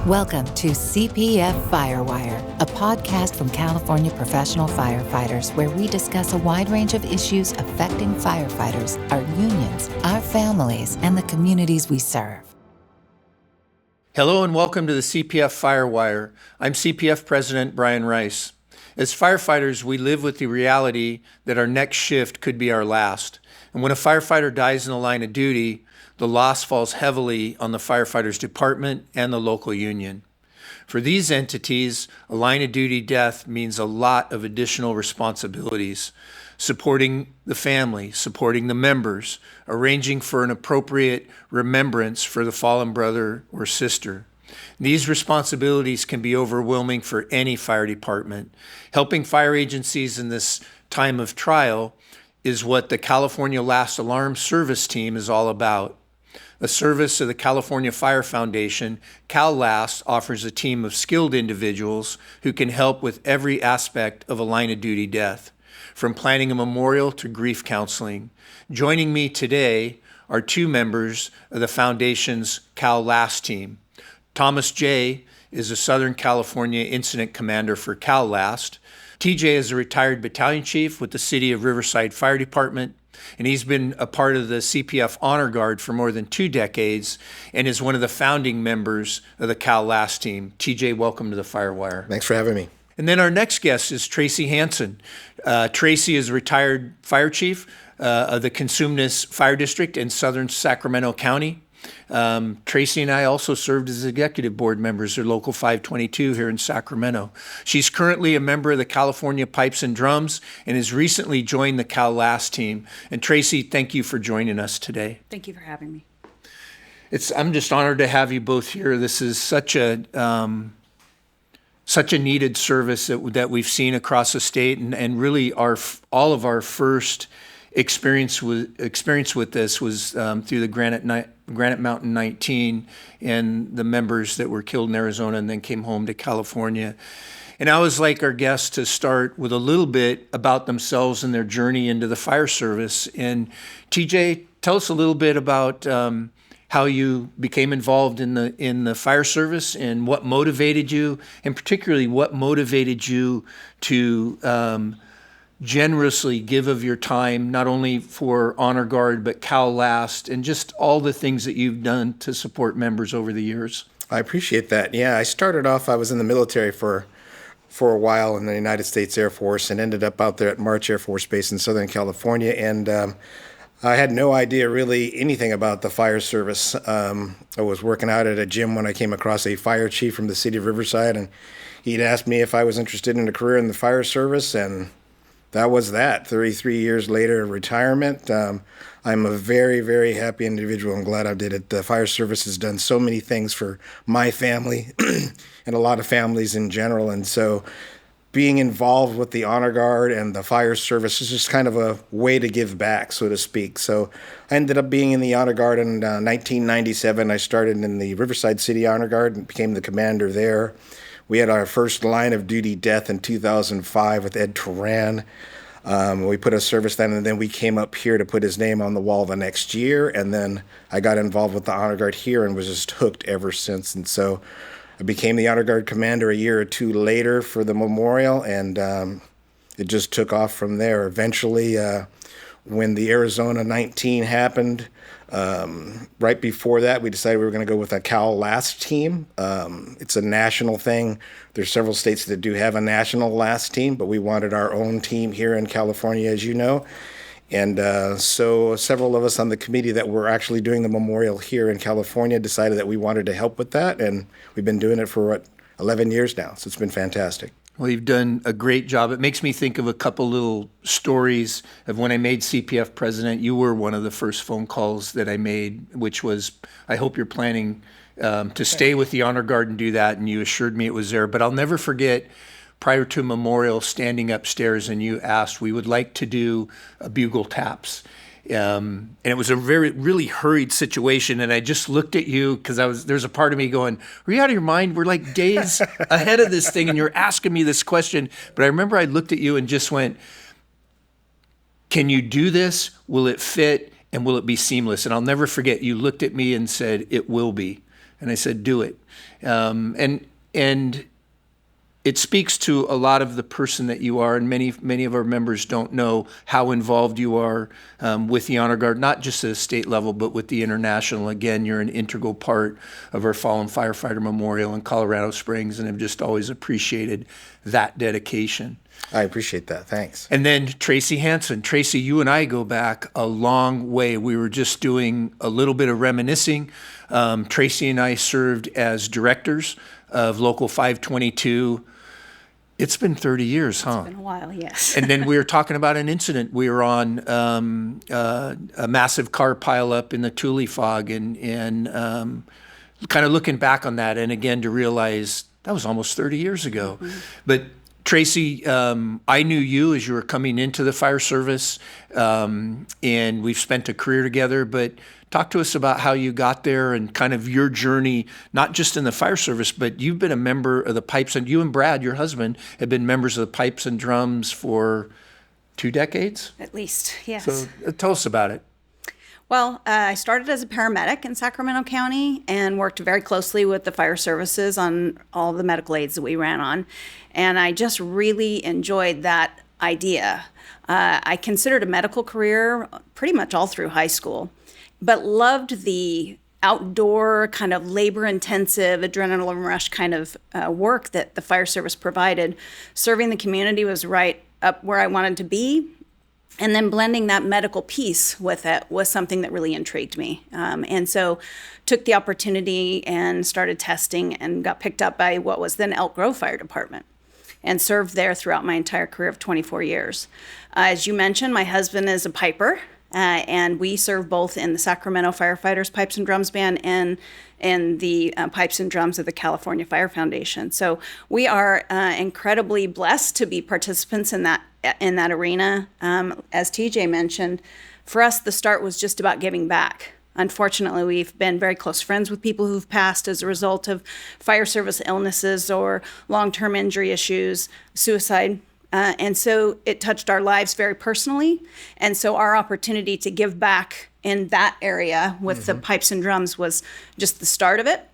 Welcome to CPF Firewire, a podcast from California professional firefighters where we discuss a wide range of issues affecting firefighters, our unions, our families, and the communities we serve. Hello and welcome to the CPF Firewire. I'm CPF President Brian Rice. As firefighters, we live with the reality that our next shift could be our last. And when a firefighter dies in the line of duty, the loss falls heavily on the firefighter's department and the local union. For these entities, a line of duty death means a lot of additional responsibilities, supporting the family, supporting the members, arranging for an appropriate remembrance for the fallen brother or sister. These responsibilities can be overwhelming for any fire department. Helping fire agencies in this time of trial is what the California Last Alarm Service Team is all about. A service of the California Fire Foundation, CalLast offers a team of skilled individuals who can help with every aspect of a line of duty death, from planning a memorial to grief counseling. Joining me today are two members of the Foundation's CalLast team. Thomas J. is a Southern California Incident Commander for CalLast. TJ is a retired Battalion Chief with the City of Riverside Fire Department, and he's been a part of the CPF Honor Guard for more than 2 decades and is one of the founding members of the CalLast team. TJ, welcome to the Firewire. Thanks for having me. And then our next guest is Tracey Hansen. Tracey is a retired fire chief of the Cosumnes Fire District in southern Sacramento County. Tracey and I also served as executive board members of Local 522 here in Sacramento. She's currently a member of the California Pipes and Drums and has recently joined the CalLast team. And Tracey, thank you for joining us today. Thank you for having me. I'm just honored to have you both here. This is such a needed service that we've seen across the state, and really all of our first experience with this was through the Granite Mountain 19 and the members that were killed in Arizona and then came home to California. And I always like our guests to start with a little bit about themselves and their journey into the fire service. And TJ, tell us a little bit about how you became involved in the fire service and what motivated you, and particularly what motivated you to generously give of your time, not only for Honor Guard, but CalLast, and just all the things that you've done to support members over the years. I appreciate that. Yeah, I started off, I was in the military for a while in the United States Air Force and ended up out there at March Air Force Base in Southern California. And I had no idea really anything about the fire service. I was working out at a gym when I came across a fire chief from the city of Riverside, and he'd asked me if I was interested in a career in the fire service, and that was that. 33 years later, retirement. I'm a very, very happy individual. I'm glad I did it. The fire service has done so many things for my family and a lot of families in general. And so being involved with the Honor Guard and the fire service is just kind of a way to give back, so to speak. So I ended up being in the Honor Guard in 1997. I started in the Riverside City Honor Guard and became the commander there. We had our first line of duty death in 2005 with Ed Turan. We put a service then, and then we came up here to put his name on the wall the next year. And then I got involved with the Honor Guard here and was just hooked ever since. And so I became the Honor Guard commander a year or two later for the memorial, and it just took off from there. Eventually, when the Arizona 19 happened, right before that, we decided we were going to go with a CalLast team. It's a national thing. There's several states that do have a national last team, but we wanted our own team here in California, as you know. And so several of us on the committee that were actually doing the memorial here in California decided that we wanted to help with that, and we've been doing it for 11 years now, so it's been fantastic. Well, you've done a great job. It makes me think of a couple little stories of when I made CPF president. You were one of the first phone calls that I made, which was, I hope you're planning to stay with the Honor Guard and do that, and you assured me it was there. But I'll never forget, prior to memorial, standing upstairs, and you asked, we would like to do bugle taps. And it was a really hurried situation. And I just looked at you because there's a part of me going, are you out of your mind? We're like days ahead of this thing and you're asking me this question. But I remember I looked at you and just went, can you do this? Will it fit? And will it be seamless? And I'll never forget, you looked at me and said, it will be. And I said, do it. And it speaks to a lot of the person that you are, and many of our members don't know how involved you are with the Honor Guard, not just at a state level, but with the international. Again, you're an integral part of our Fallen Firefighter Memorial in Colorado Springs, and I've just always appreciated that dedication. I appreciate that. Thanks. And then Tracey Hansen. Tracey, you and I go back a long way. We were just doing a little bit of reminiscing. Tracey and I served as directors of Local 522. It's been 30 years, huh? It's been a while, yes. And then we were talking about an incident. We were on a massive car pileup in the Tule Fog, and kind of looking back on that, and again to realize that was almost 30 years ago. Mm-hmm. But Tracey, I knew you as you were coming into the fire service, and we've spent a career together, but talk to us about how you got there and kind of your journey, not just in the fire service, but you've been a member of the Pipes, and you and Brad, your husband, have been members of the Pipes and Drums for 2 decades? At least, yes. So tell us about it. Well, I started as a paramedic in Sacramento County and worked very closely with the fire services on all the medical aids that we ran on. And I just really enjoyed that idea. I considered a medical career pretty much all through high school, but loved the outdoor kind of labor-intensive, adrenaline rush kind of work that the fire service provided. Serving the community was right up where I wanted to be. And then blending that medical piece with it was something that really intrigued me. And so took the opportunity and started testing and got picked up by what was then Elk Grove Fire Department and served there throughout my entire career of 24 years. As you mentioned, my husband is a piper, and we serve both in the Sacramento Firefighters Pipes and Drums Band and in the Pipes and Drums of the California Fire Foundation. So we are incredibly blessed to be participants in that arena. As TJ mentioned, for us, the start was just about giving back. Unfortunately, we've been very close friends with people who've passed as a result of fire service illnesses or long-term injury issues, suicide. And so it touched our lives very personally. And so our opportunity to give back in that area with the Pipes and Drums was just the start of it.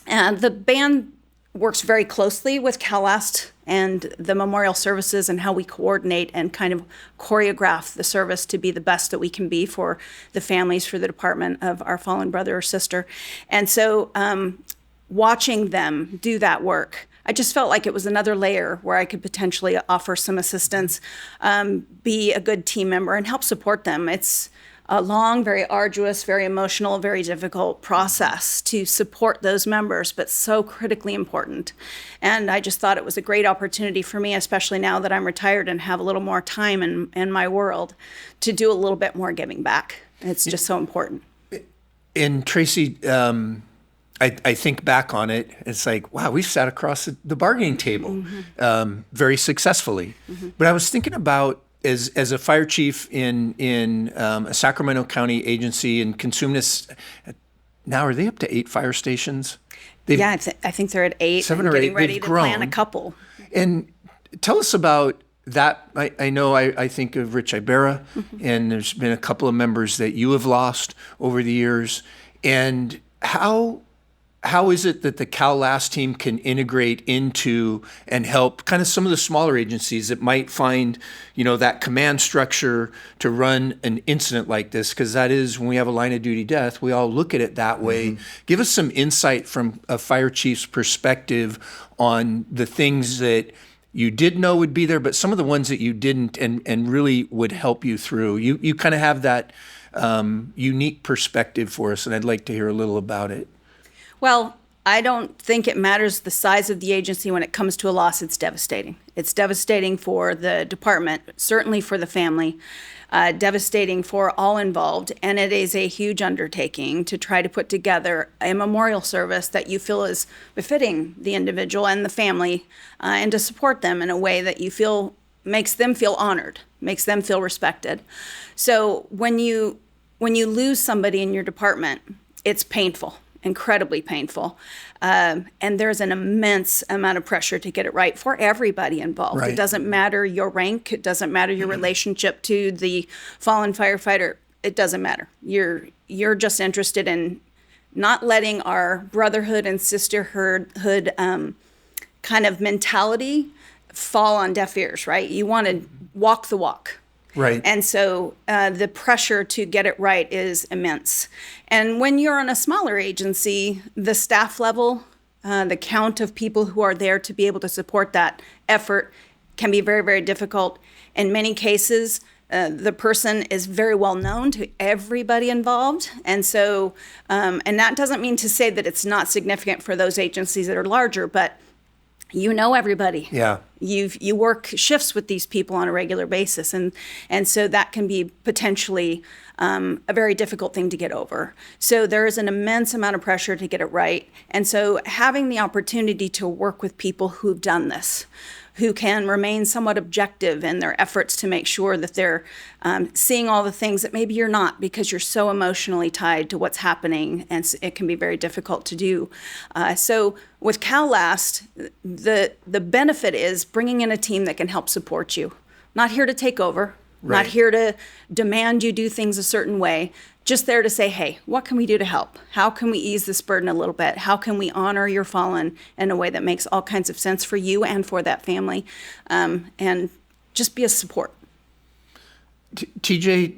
And the band works very closely with CalAst and the memorial services and how we coordinate and kind of choreograph the service to be the best that we can be for the families, for the department of our fallen brother or sister. And so watching them do that work, I just felt like it was another layer where I could potentially offer some assistance, be a good team member, and help support them. It's a long, very arduous, very emotional, very difficult process to support those members, but so critically important. And I just thought it was a great opportunity for me, especially now that I'm retired and have a little more time in my world, to do a little bit more giving back. It's just so important. And Tracey, I think back on it, it's like, wow, we've sat across the bargaining table very successfully. But I was thinking about, as a fire chief in a Sacramento County agency in Cosumnes, now are they up to 8 fire stations? I think they're at 8. 7 or 8. Getting ready They've to grown. plan a couple. And tell us about that. I know I think of Rich Ibarra, and there's been a couple of members that you have lost over the years. And how is it that the CalAst team can integrate into and help kind of some of the smaller agencies that might find, that command structure to run an incident like this? Because that is, when we have a line of duty death, we all look at it that way. Give us some insight from a fire chief's perspective on the things that you did know would be there, but some of the ones that you didn't and really would help you through. You kind of have that unique perspective for us, and I'd like to hear a little about it. Well, I don't think it matters the size of the agency when it comes to a loss. It's devastating. It's devastating for the department, certainly for the family, devastating for all involved. And it is a huge undertaking to try to put together a memorial service that you feel is befitting the individual and the family, and to support them in a way that you feel makes them feel honored, makes them feel respected. So when you lose somebody in your department, it's painful. Incredibly painful. And there's an immense amount of pressure to get it right for everybody involved. Right. It doesn't matter your rank. It doesn't matter your relationship to the fallen firefighter. It doesn't matter. You're just interested in not letting our brotherhood and sisterhood kind of mentality fall on deaf ears, right? You want to walk the walk. Right. And so the pressure to get it right is immense. And when you're in a smaller agency, the staff level, the count of people who are there to be able to support that effort can be very, very difficult. In many cases, the person is very well known to everybody involved. And so, and that doesn't mean to say that it's not significant for those agencies that are larger, but you know everybody. Yeah. You work shifts with these people on a regular basis, and so that can be potentially a very difficult thing to get over. So there is an immense amount of pressure to get it right, and so having the opportunity to work with people who've done this, who can remain somewhat objective in their efforts to make sure that they're seeing all the things that maybe you're not because you're so emotionally tied to what's happening, and it can be very difficult to do. So with CalLast, the benefit is bringing in a team that can help support you. Not here to take over, Right. not here to demand you do things a certain way, just there to say, hey, what can we do to help? How can we ease this burden a little bit? How can we honor your fallen in a way that makes all kinds of sense for you and for that family? And just be a support. TJ,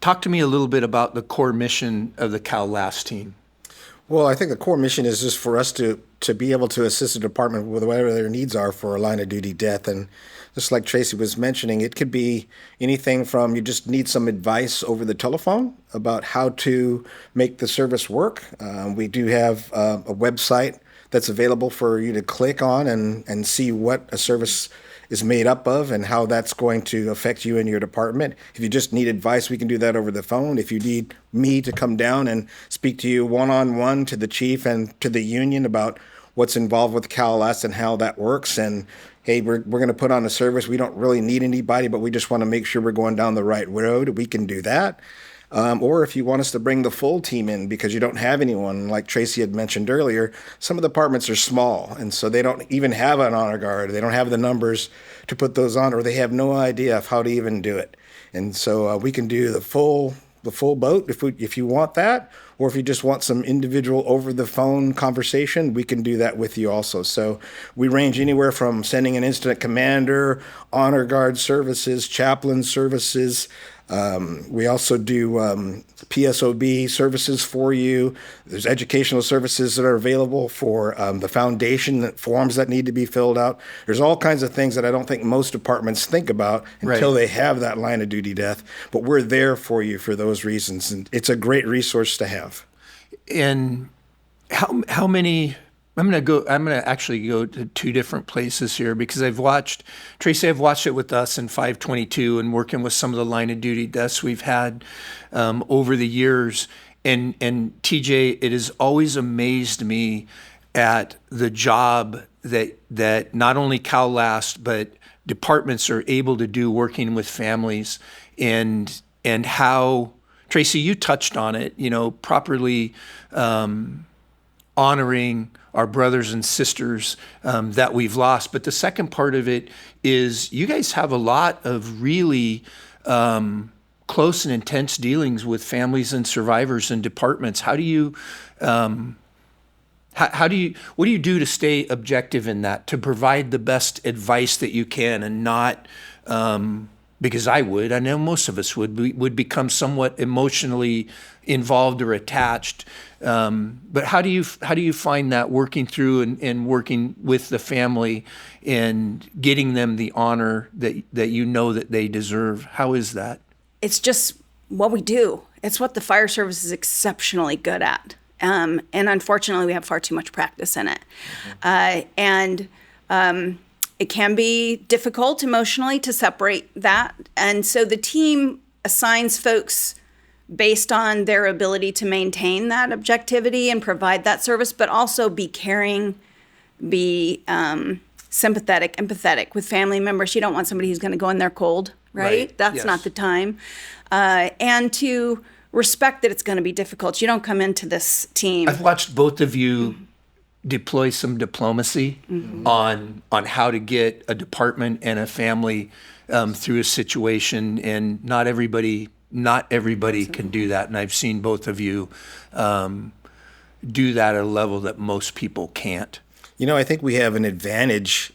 talk to me a little bit about the core mission of the CalLast team. Well, I think the core mission is just for us to be able to assist the department with whatever their needs are for a line of duty death. And just like Tracey was mentioning, it could be anything from you just need some advice over the telephone about how to make the service work. We do have a website that's available for you to click on and see what a service is made up of and how that's going to affect you and your department. If you just need advice, we can do that over the phone. If you need me to come down and speak to you one-on-one, to the chief and to the union about what's involved with CalLast and how that works, and hey, we're going to put on a service, we don't really need anybody, but we just want to make sure we're going down the right road, we can do that. Or if you want us to bring the full team in because you don't have anyone, like Tracey had mentioned earlier, some of the departments are small, and so they don't even have an honor guard. They don't have the numbers to put those on, or they have no idea of how to even do it. And so we can do the full boat if you want that, or if you just want some individual over-the-phone conversation, we can do that with you also. So we range anywhere from sending an incident commander, honor guard services, chaplain services. We also do PSOB services for you. There's educational services that are available for the foundation, forms that need to be filled out. There's all kinds of things that I don't think most departments think about until they have that line of duty death. But we're there for you for those reasons, and it's a great resource to have. And how many? I'm going to actually go to two different places here because I've watched it with us in 522 and working with some of the line of duty deaths we've had over the years. And TJ, it has always amazed me at the job that not only CalLast, but departments are able to do working with families and how, Tracey, you touched on it, properly honoring our brothers and sisters that we've lost. But the second part of it is you guys have a lot of really close and intense dealings with families and survivors and departments. What do you do to stay objective in that, to provide the best advice that you can and not, because I know most of us would become somewhat emotionally involved or attached. But how do you find that working through and working with the family and getting them the honor that you know that they deserve? How is that? It's just what we do. It's what the fire service is exceptionally good at. And unfortunately, we have far too much practice in it. It can be difficult emotionally to separate that. And so the team assigns folks based on their ability to maintain that objectivity and provide that service, but also be caring, be sympathetic, empathetic with family members. You don't want somebody who's going to go in there cold, right? That's not the time. And to respect that it's going to be difficult. You don't come into this team. I've watched both of you deploy some diplomacy on how to get a department and a family through a situation, and not everybody can do that. And I've seen both of you do that at a level that most people can't? I think we have an advantage,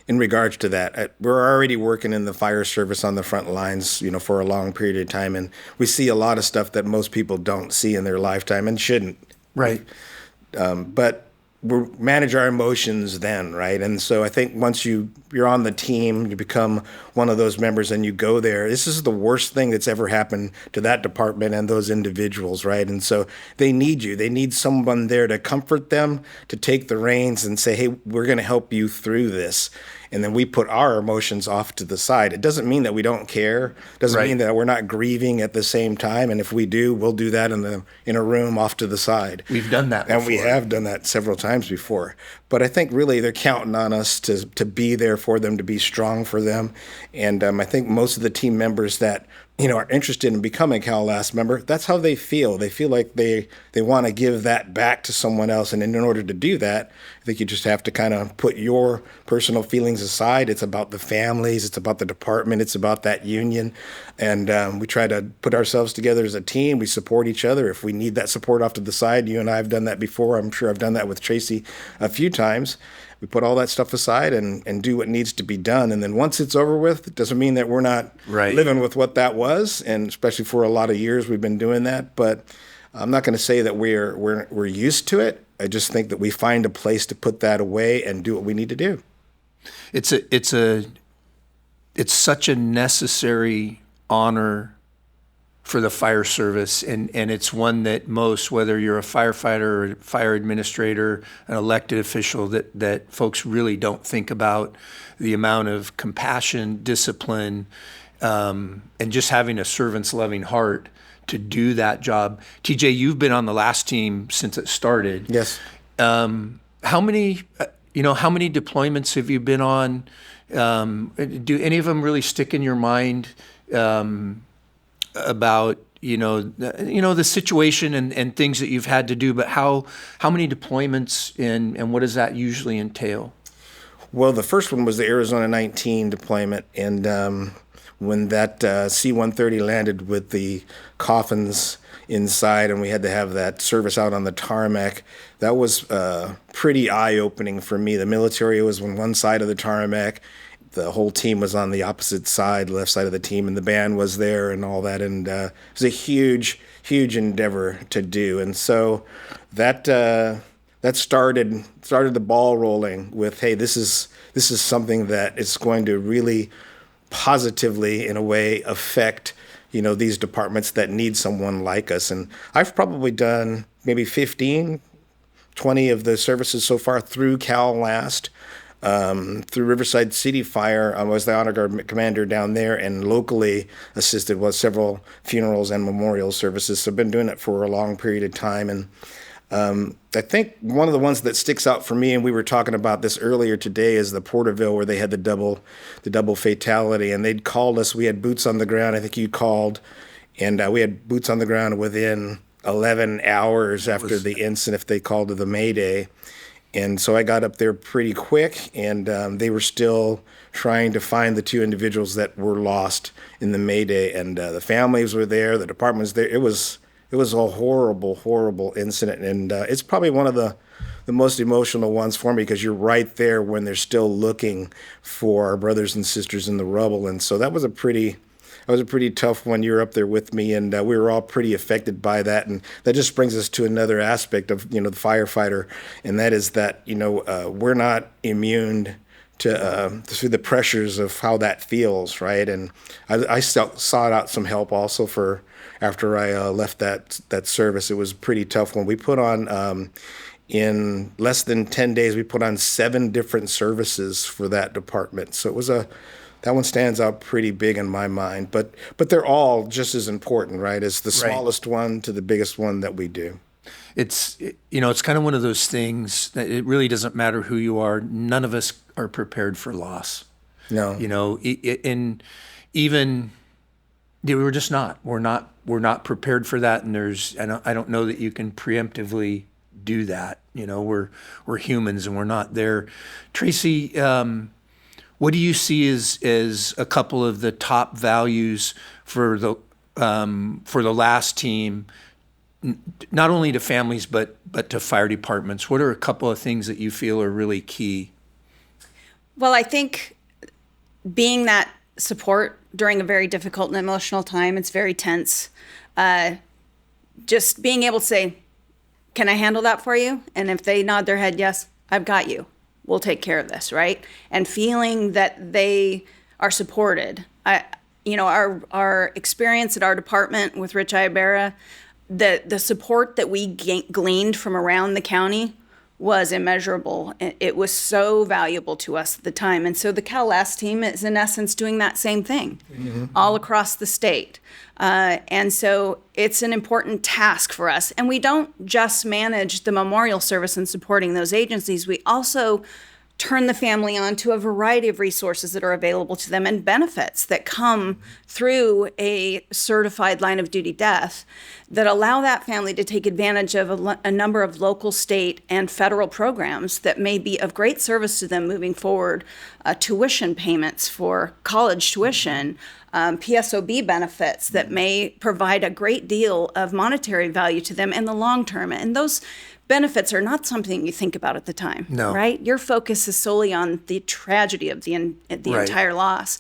in regards to that. We're already working in the fire service on the front lines, for a long period of time, and we see a lot of stuff that most people don't see in their lifetime and shouldn't. Right. But we manage our emotions then, right? And so I think once you're on the team, you become one of those members and you go there. This is the worst thing that's ever happened to that department and those individuals, right? And so they need you. They need someone there to comfort them, to take the reins and say, hey, we're going to help you through this. And then we put our emotions off to the side. It doesn't mean that we don't care. It doesn't mean that we're not grieving at the same time. And if we do, we'll do that in a room off to the side. We've done that before. And we have done that several times before. But I think really they're counting on us to be there for them, to be strong for them. And I think most of the team members that are interested in becoming a CalLast member, that's how they feel. They feel like they want to give that back to someone else. And in order to do that, I think you just have to kind of put your personal feelings aside. It's about the families. It's about the department. It's about that union. And we try to put ourselves together as a team. We support each other. If we need that support off to the side, you and I have done that before. I'm sure I've done that with Tracey a few times. We put all that stuff aside and do what needs to be done. And then once it's over with, it doesn't mean that we're not living with what that was. And especially for a lot of years, we've been doing that. But I'm not going to say that we're used to it. I just think that we find a place to put that away and do what we need to do. It's such a necessary honor for the fire service, and it's one that most, whether you're a firefighter or a fire administrator, an elected official, that folks really don't think about the amount of compassion, discipline, and just having a servant's loving heart to do that job. TJ, you've been on the last team since it started. Yes. How many deployments have you been on? Do any of them really stick in your mind? About the situation and things that you've had to do, but how many deployments and what does that usually entail? Well, the first one was the Arizona 19 deployment, and when that C-130 landed with the coffins inside and we had to have that service out on the tarmac, that was pretty eye-opening for me. The military was on one side of the tarmac. The whole team was on the opposite side, left side of the team, and the band was there and all that. And it was a huge, huge endeavor to do. And so that started the ball rolling with, hey, this is something that is going to really positively, in a way, affect these departments that need someone like us. And I've probably done maybe 15, 20 of the services so far through CalLast. Through Riverside City Fire, I was the Honor Guard commander down there and locally assisted with several funerals and memorial services. So I've been doing it for a long period of time. And I think one of the ones that sticks out for me, and we were talking about this earlier today, is the Porterville, where they had the double fatality. And they'd called us. We had boots on the ground. I think you called. And we had boots on the ground within 11 hours after the incident. They called to the Mayday. And so I got up there pretty quick, and they were still trying to find the two individuals that were lost in the Mayday. And the families were there, the department was there. It was a horrible, horrible incident. And it's probably one of the most emotional ones for me, because you're right there when they're still looking for our brothers and sisters in the rubble. And so that was a pretty tough one. You were up there with me, and we were all pretty affected by that. And that just brings us to another aspect of, the firefighter, and that is that, we're not immune to through the pressures of how that feels, right? And I sought out some help also after I left that service. It was a pretty tough one. We put on, in less than 10 days, we put on 7 different services for that department. So it was that one stands out pretty big in my mind, but they're all just as important, right? As the smallest one to the biggest one that we do. It's kind of one of those things that it really doesn't matter who you are. None of us are prepared for loss. No. And even we're just not. We're not prepared for that. And I don't know that you can preemptively do that. We're humans and we're not there. Tracey, what do you see as a couple of the top values for the last team not only to families, but to fire departments? What are a couple of things that you feel are really key? Well, I think being that support during a very difficult and emotional time, it's very tense. Just being able to say, can I handle that for you? And if they nod their head, yes, I've got you. We'll take care of this, right? And feeling that they are supported. Our experience at our department with Rich Ibarra, the support that we gleaned from around the county was immeasurable. It was so valuable to us at the time. And so the CalLAS team is in essence doing that same thing all across the state. And so it's an important task for us. And we don't just manage the memorial service and supporting those agencies. We also turn the family on to a variety of resources that are available to them and benefits that come through a certified line of duty death that allow that family to take advantage of a number of local, state, and federal programs that may be of great service to them moving forward. Tuition payments for college tuition, PSOB benefits that may provide a great deal of monetary value to them in the long term. And those benefits are not something you think about at the time, no. Right? Your focus is solely on the tragedy of the entire loss.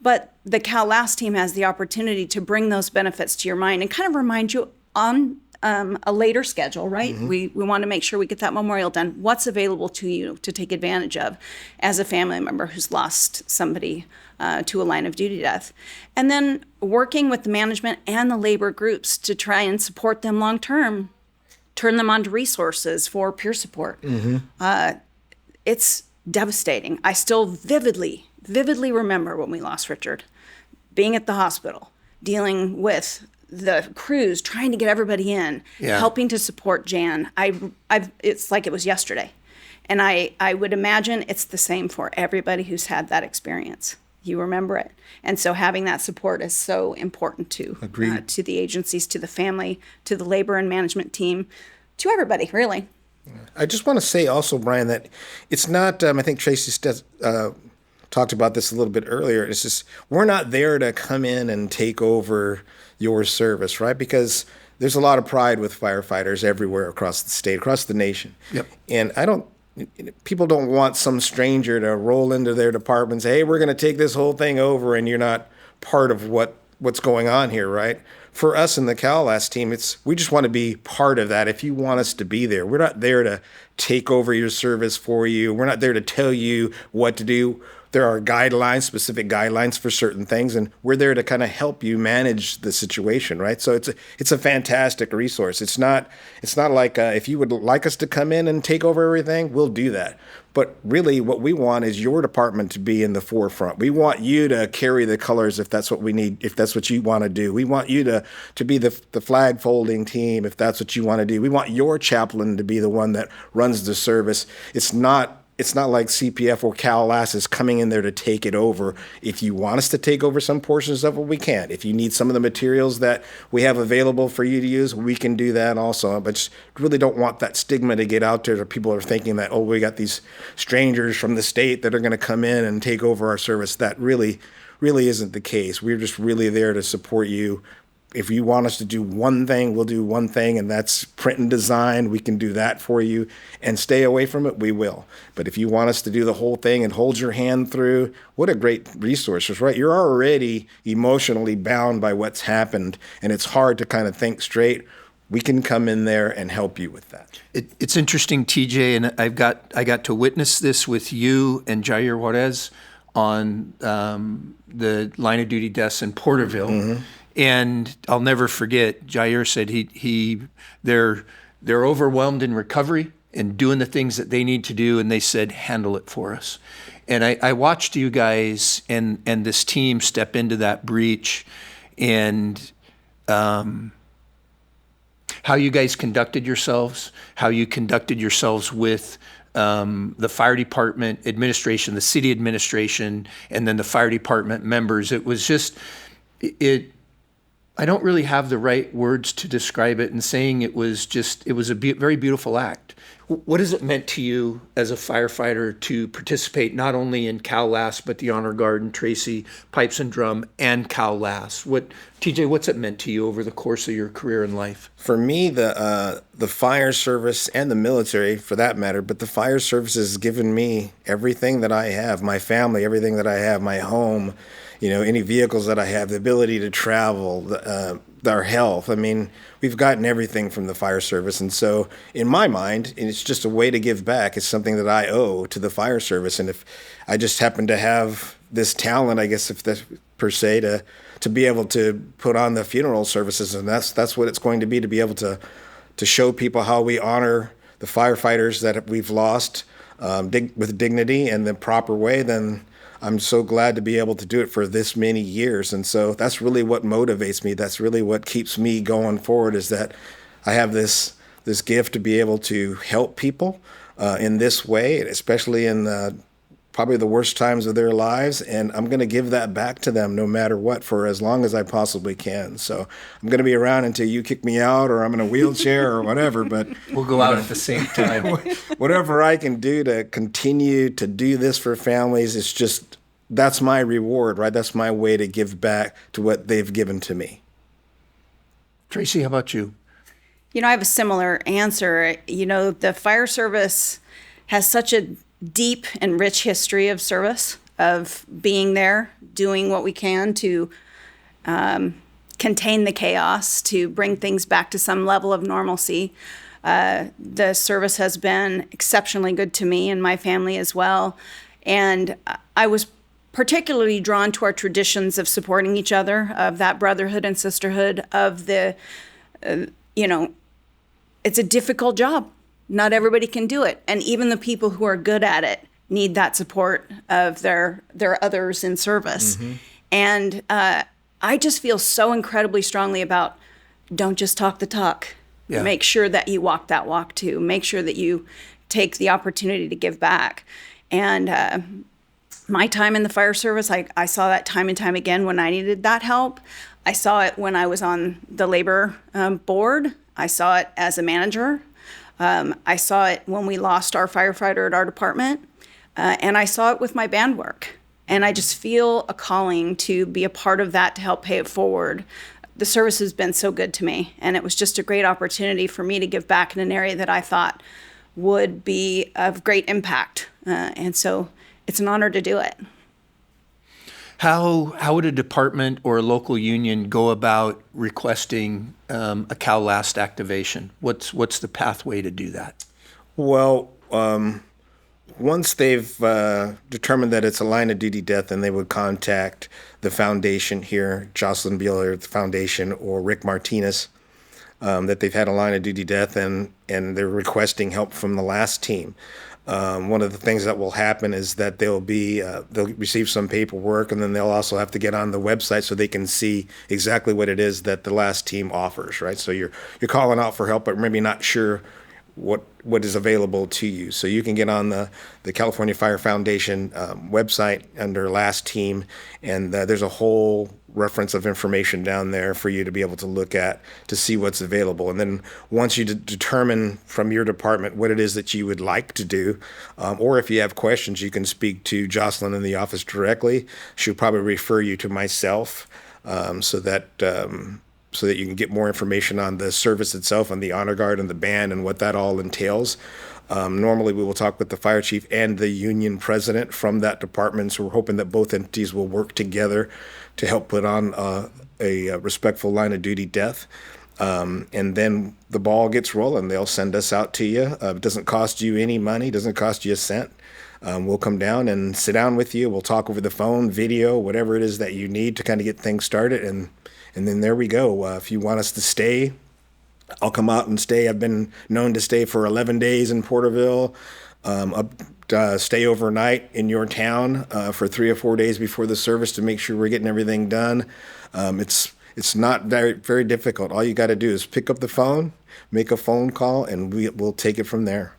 But the CalLAS team has the opportunity to bring those benefits to your mind and kind of remind you on a later schedule, right? We want to make sure we get that memorial done. What's available to you to take advantage of as a family member who's lost somebody to a line of duty death? And then working with the management and the labor groups to try and support them long term. Turn them on to resources for peer support. It's devastating. I still vividly remember when we lost Richard, being at the hospital, dealing with the crews, trying to get everybody in, helping to support Jan. It's like it was yesterday. And I would imagine it's the same for everybody who's had that experience. You remember it. And so having that support is so important to the agencies, to the family, to the labor and management team, to everybody, really. I just want to say also, Brian, that it's not, I think Tracey talked about this a little bit earlier. It's just, we're not there to come in and take over your service, right? Because there's a lot of pride with firefighters everywhere across the state, across the nation. Yep. And people don't want some stranger to roll into their department and say, hey, we're going to take this whole thing over, and you're not part of what's going on here, right? For us in the CalLAS team, we just want to be part of that. If you want us to be there, we're not there to take over your service for you. We're not there to tell you what to do. There are specific guidelines for certain things, and we're there to kind of help you manage the situation, right? So it's a fantastic resource. It's not like if you would like us to come in and take over everything, we'll do that. But really, what we want is your department to be in the forefront. We want you to carry the colors if that's what we need, if that's what you want to do. We want you to be the flag folding team if that's what you want to do. We want your chaplain to be the one that runs the service. It's not like CPF or CalLAS is coming in there to take it over. If you want us to take over some portions of it, we can. If you need some of the materials that we have available for you to use, we can do that also. But just really don't want that stigma to get out there that people are thinking that, we got these strangers from the state that are going to come in and take over our service. That really isn't the case. We're just really there to support you. If you want us to do one thing, we'll do one thing, and that's print and design. We can do that for you. And stay away from it, we will. But if you want us to do the whole thing and hold your hand through, what a great resource, right? You're already emotionally bound by what's happened, and it's hard to kind of think straight. We can come in there and help you with that. It's interesting, TJ, and I got to witness this with you and Jair Juarez on the line of duty deaths in Porterville. And I'll never forget, Jair said they're overwhelmed in recovery and doing the things that they need to do, and they said, handle it for us. And I watched you guys and this team step into that breach, and how you guys conducted yourselves, with the fire department administration, the city administration, and then the fire department members. It was just, I don't really have the right words to describe it, and saying it was a very beautiful act. What has it meant to you as a firefighter to participate not only in CalLAS, but the Honor Guard and Tracey Pipes and Drum and CalLAS? TJ, what's it meant to you over the course of your career in life? For me, the fire service and the military, for that matter, but the fire service has given me everything that I have, my family, everything that I have, my home, any vehicles that I have, the ability to travel, our health. I mean, we've gotten everything from the fire service. And so in my mind, it's just a way to give back. It's something that I owe to the fire service. And if I just happen to have this talent, I guess, if that's per se, to be able to put on the funeral services, and that's what it's going to be able to show people how we honor the firefighters that we've lost with dignity and the proper way, then I'm so glad to be able to do it for this many years. And so that's really what motivates me. That's really what keeps me going forward, is that I have this gift to be able to help people in this way, especially in probably the worst times of their lives. And I'm going to give that back to them no matter what, for as long as I possibly can. So I'm going to be around until you kick me out or I'm in a wheelchair or whatever, but we'll go out at the same time. Whatever I can do to continue to do this for families, that's my reward, right? That's my way to give back to what they've given to me. Tracey, how about you? I have a similar answer. The fire service has such a deep and rich history of service, of being there, doing what we can to contain the chaos, to bring things back to some level of normalcy. The service has been exceptionally good to me and my family as well. And I was particularly drawn to our traditions of supporting each other, of that brotherhood and sisterhood, of it's a difficult job. Not everybody can do it. And even the people who are good at it need that support of their others in service. Mm-hmm. And I just feel so incredibly strongly about, don't just talk the talk. Yeah. Make sure that you walk that walk too. Make sure that you take the opportunity to give back. And my time in the fire service, I saw that time and time again when I needed that help. I saw it when I was on the labor board. I saw it as a manager. I saw it when we lost our firefighter at our department, and I saw it with my band work. And I just feel a calling to be a part of that, to help pay it forward. The service has been so good to me, and it was just a great opportunity for me to give back in an area that I thought would be of great impact. And so it's an honor to do it. How would a department or a local union go about requesting a CalLAS activation? What's the pathway to do that? Well, once they've determined that it's a line of duty death, then they would contact the foundation here, Jocelyn Beeler, the foundation, or Rick Martinez, that they've had a line of duty death and they're requesting help from the last team. One of the things that will happen is that they'll receive some paperwork, and then they'll also have to get on the website so they can see exactly what it is that the last team offers, right? So you're calling out for help, but maybe not sure what is available to you. So you can get on the California Fire Foundation website under Last Team, and there's a whole reference of information down there for you to be able to look at to see what's available. And then once you determine from your department what it is that you would like to do, or if you have questions, you can speak to Jocelyn in the office directly. She'll probably refer you to myself so that you can get more information on the service itself, on the Honor Guard and the band and what that all entails. Normally, we will talk with the fire chief and the union president from that department, so we're hoping that both entities will work together to help put on a respectful line of duty death. And then the ball gets rolling. They'll send us out to you. It doesn't cost you any money, doesn't cost you a cent. We'll come down and sit down with you. We'll talk over the phone, video, whatever it is that you need to kind of get things started. And then there we go. If you want us to stay, I'll come out and stay. I've been known to stay for 11 days in Porterville, stay overnight in your town for 3 or 4 days before the service to make sure we're getting everything done. It's not very, very difficult. All you got to do is pick up the phone, make a phone call, and we'll take it from there.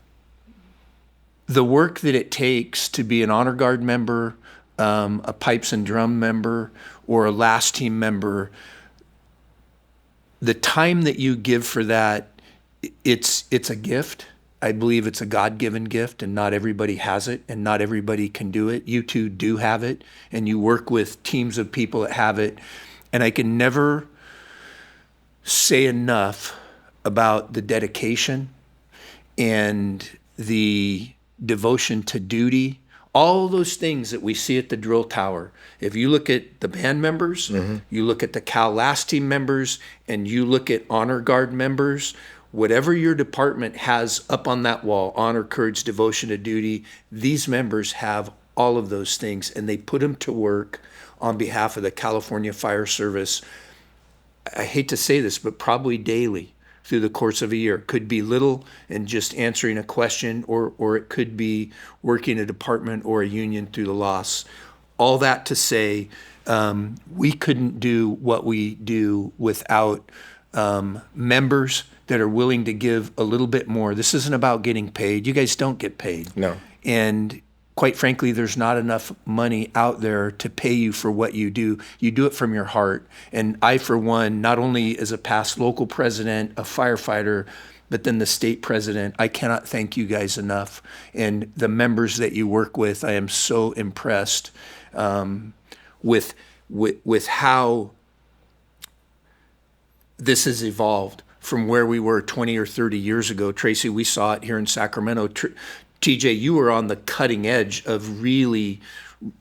The work that it takes to be an Honor Guard member, a Pipes and Drum member, or a Last Team member, the time that you give for that, it's a gift. I believe it's a God-given gift, and not everybody has it, and not everybody can do it. You two do have it, and you work with teams of people that have it. And I can never say enough about the dedication and the devotion to duty, all those things that we see at the drill tower. If you look at the band members, you look at the Cal Last Team members, and you look at Honor Guard members, whatever your department has up on that wall, honor, courage, devotion to duty, these members have all of those things, and they put them to work on behalf of the California Fire Service. I hate to say this, but probably daily through the course of a year. Could be little and just answering a question, or it could be working a department or a union through the loss. All that to say, we couldn't do what we do without members that are willing to give a little bit more. This isn't about getting paid. You guys don't get paid. No. And quite frankly, there's not enough money out there to pay you for what you do. You do it from your heart. And I, for one, not only as a past local president, a firefighter, but then the state president, I cannot thank you guys enough. And the members that you work with, I am so impressed with how this has evolved from where we were 20 or 30 years ago. Tracey, we saw it here in Sacramento. TJ, you were on the cutting edge of really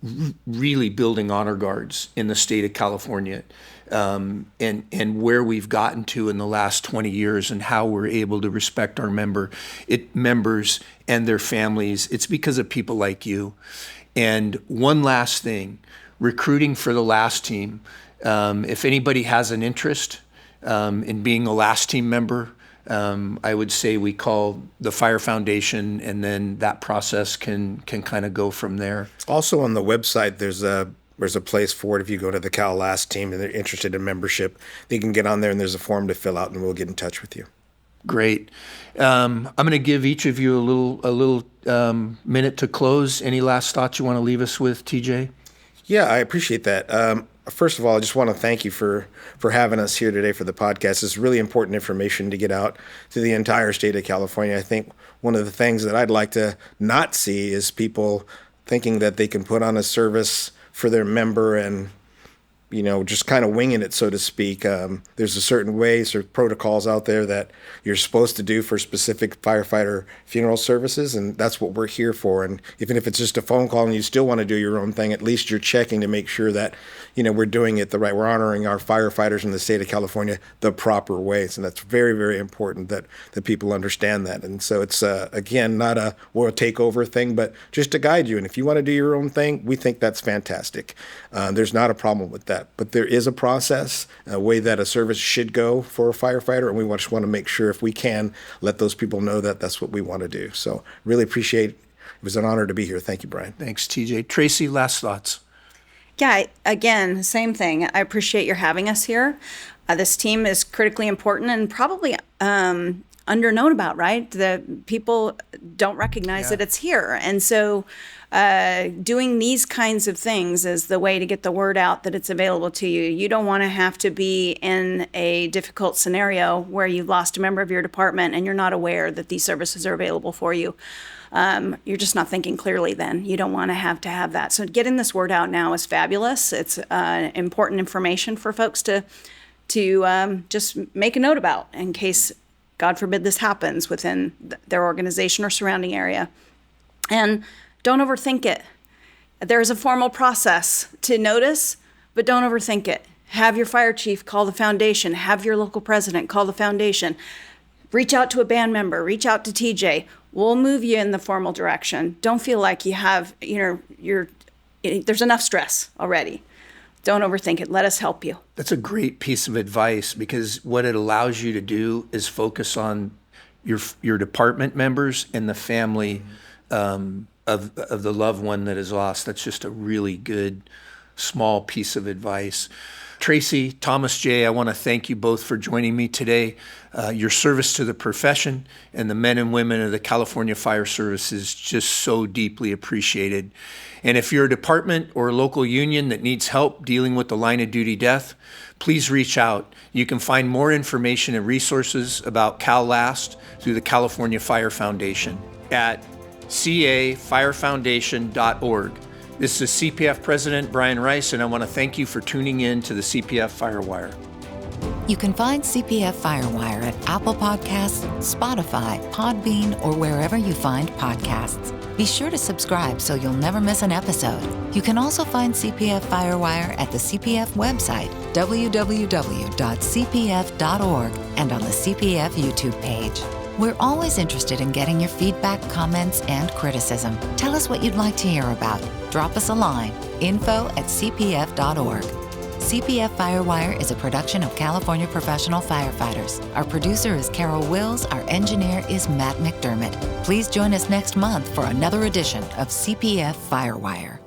building honor guards in the state of California, and where we've gotten to in the last 20 years and how we're able to respect our members and their families. It's because of people like you. And one last thing, recruiting for the last team. If anybody has an interest in being a last team member, I would say we call the Fire Foundation, and then that process can kind of go from there. Also on the website, there's a place for it. If you go to the Cal Last Team and they're interested in membership, they can get on there, and there's a form to fill out, and we'll get in touch with you. Great. I'm going to give each of you a little minute to close. Any last thoughts you want to leave us with, TJ? Yeah, I appreciate that. First of all, I just want to thank you for having us here today for the podcast. It's really important information to get out to the entire state of California. I think one of the things that I'd like to not see is people thinking that they can put on a service for their member and, just kind of winging it, so to speak. There's a certain ways or protocols out there that you're supposed to do for specific firefighter funeral services, and that's what we're here for. And even if it's just a phone call and you still want to do your own thing, at least you're checking to make sure that, we're doing it the right. We're honoring our firefighters in the state of California the proper ways, and that's very, very important that people understand that. And so it's, again, not a we'll take over thing, but just to guide you. And if you want to do your own thing, we think that's fantastic. There's not a problem with that. But there is a process, a way that a service should go for a firefighter, and we just want to make sure, if we can, let those people know that that's what we want to do. So really appreciate it. It was an honor to be here. Thank you, Brian. Thanks, TJ. Tracey, last thoughts. Yeah, again, same thing. I appreciate your having us here. This team is critically important and probably underknown about, right? The people don't recognize that it's here. And so doing these kinds of things is the way to get the word out that it's available to you. You don't want to have to be in a difficult scenario where you've lost a member of your department and you're not aware that these services are available for you. You're just not thinking clearly then. You don't want to have that. So getting this word out now is fabulous. It's important information for folks to just make a note about in case, God forbid, this happens within their organization or surrounding area. And don't overthink it. There's a formal process to notice, but don't overthink it. Have your fire chief call the foundation. Have your local president call the foundation. Reach out to a band member. Reach out to TJ. We'll move you in the formal direction. Don't feel like you have, there's enough stress already. Don't overthink it. Let us help you. That's a great piece of advice, because what it allows you to do is focus on your department members and the family of the loved one that is lost. That's just a really good, small piece of advice. Tracey, Thomas J., I want to thank you both for joining me today. Your service to the profession and the men and women of the California Fire Service is just so deeply appreciated. And if you're a department or a local union that needs help dealing with the line of duty death, please reach out. You can find more information and resources about CalLast through the California Fire Foundation at cafirefoundation.org. This is CPF President Brian Rice, and I want to thank you for tuning in to the CPF Firewire. You can find CPF Firewire at Apple Podcasts, Spotify, Podbean, or wherever you find podcasts. Be sure to subscribe so you'll never miss an episode. You can also find CPF Firewire at the CPF website, www.cpf.org, and on the CPF YouTube page. We're always interested in getting your feedback, comments, and criticism. Tell us what you'd like to hear about. Drop us a line, info@cpf.org. CPF Firewire is a production of California Professional Firefighters. Our producer is Carol Wills. Our engineer is Matt McDermott. Please join us next month for another edition of CPF Firewire.